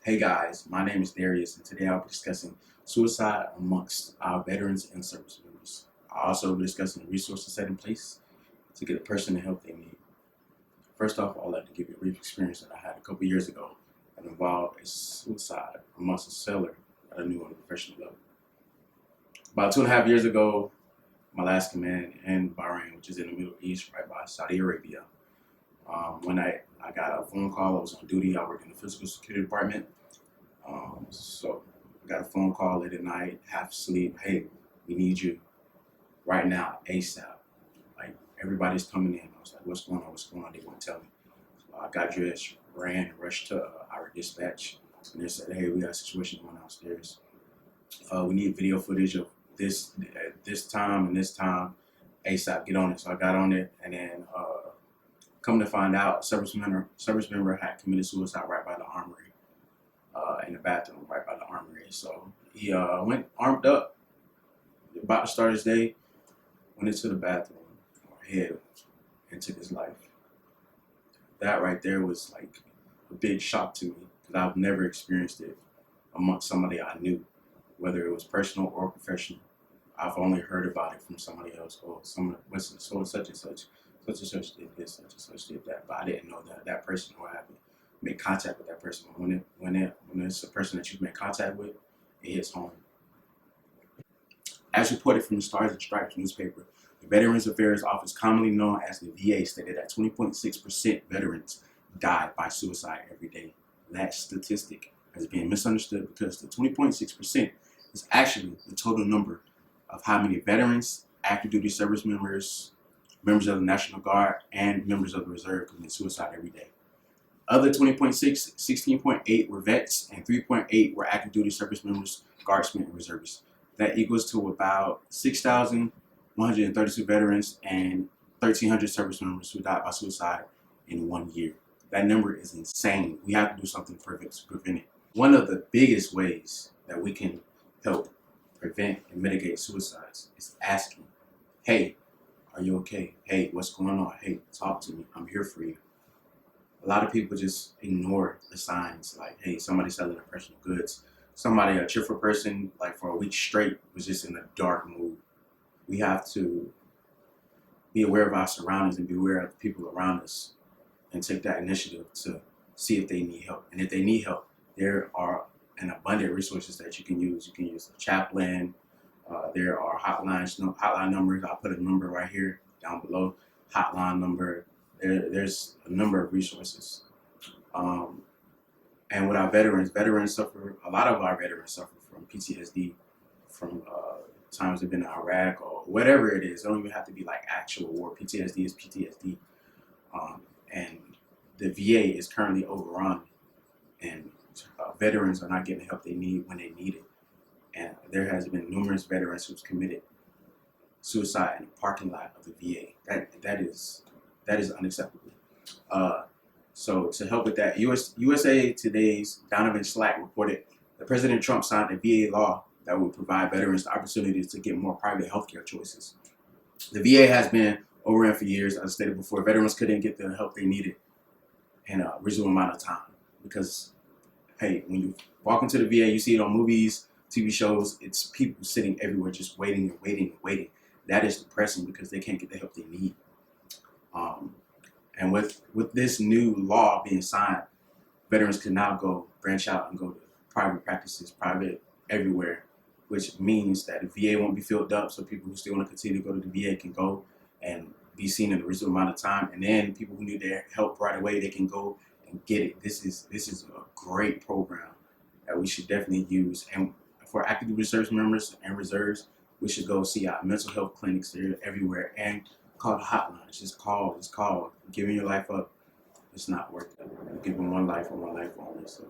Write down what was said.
Hey guys, my name is Darius, and today I'll be discussing suicide amongst our veterans and service members. I'll also be discussing the resources set in place to get a person the help they need. First off, I'd like to give you a brief experience that I had a couple years ago that involved a suicide amongst a sailor that I knew on a professional level. About 2.5 years ago, my last command in Bahrain, which is in the Middle East, right by Saudi Arabia, one night I got a phone call. I was on duty. I worked in the physical security department. So I got a phone call late at night, half asleep. Hey, we need you right now, ASAP. Like everybody's coming in. I was like, what's going on? What's going on? They won't tell me. So I got dressed, ran, rushed to our dispatch, and they said, hey, we got a situation going downstairs. We need video footage of this at this time and this time. ASAP, get on it. So I got on it, and then come to find out, service member had committed suicide right by the armory, in the bathroom right by the armory. So he went armed up, about to start his day, went into the bathroom, head, and took his life. That right there was like a big shock to me because I've never experienced it amongst somebody I knew, whether it was personal or professional. I've only heard about it from somebody else, or someone, so such and such did this, such and such did that, but I didn't know that person, or I haven't made contact with that person. When it's a person that you've made contact with, it hits home. As reported from the Stars and Stripes newspaper, the Veterans Affairs Office, commonly known as the VA, stated that 20.6% veterans die by suicide every day. That statistic has been misunderstood because the 20.6% is actually the total number of how many veterans, active duty service members, members of the National Guard, and members of the Reserve commit suicide every day. Other 20.6, 16.8 were vets, and 3.8 were active duty service members, guardsmen, and reservists. That equals to about 6,132 veterans and 1,300 service members who died by suicide in 1 year. That number is insane. We have to do something to prevent it. One of the biggest ways that we can help prevent and mitigate suicides is asking, hey, are you okay? Hey, what's going on? Hey, talk to me. I'm here for you. A lot of people just ignore the signs, like, hey, somebody's selling their personal goods. Somebody, a cheerful person, like for a week straight, was just in a dark mood. We have to be aware of our surroundings and be aware of the people around us and take that initiative to see if they need help. And if they need help, there are an abundant resources that you can use. You can use a chaplain. There are hotline numbers. I'll put a number right here down below. Hotline number. There's a number of resources. And with our veterans suffer. A lot of our veterans suffer from PTSD, from times they've been in Iraq or whatever it is. It don't even have to be like actual war. PTSD is PTSD. And the VA is currently overrun, and veterans are not getting the help they need when they need it. And there has been numerous veterans who've committed suicide in the parking lot of the VA. That is unacceptable. So to help with that, USA Today's Donovan Slack reported that President Trump signed a VA law that would provide veterans the opportunity to get more private healthcare choices. The VA has been overrun for years. As I stated before, veterans couldn't get the help they needed in a reasonable amount of time because, hey, when you walk into the VA, you see it on movies, TV shows, it's people sitting everywhere just waiting and waiting and waiting. That is depressing because they can't get the help they need. And with this new law being signed, veterans can now branch out and go to private practices, private everywhere, which means that the VA won't be filled up, so people who still want to continue to go to the VA can go and be seen in a reasonable amount of time. And then people who need their help right away, they can go and get it. This is a great program that we should definitely use. And for active duty service members and reserves, we should go see our mental health clinics. They're everywhere, and call the hotline. Just call. Giving your life up, it's not worth it. You're giving one life and one life only. So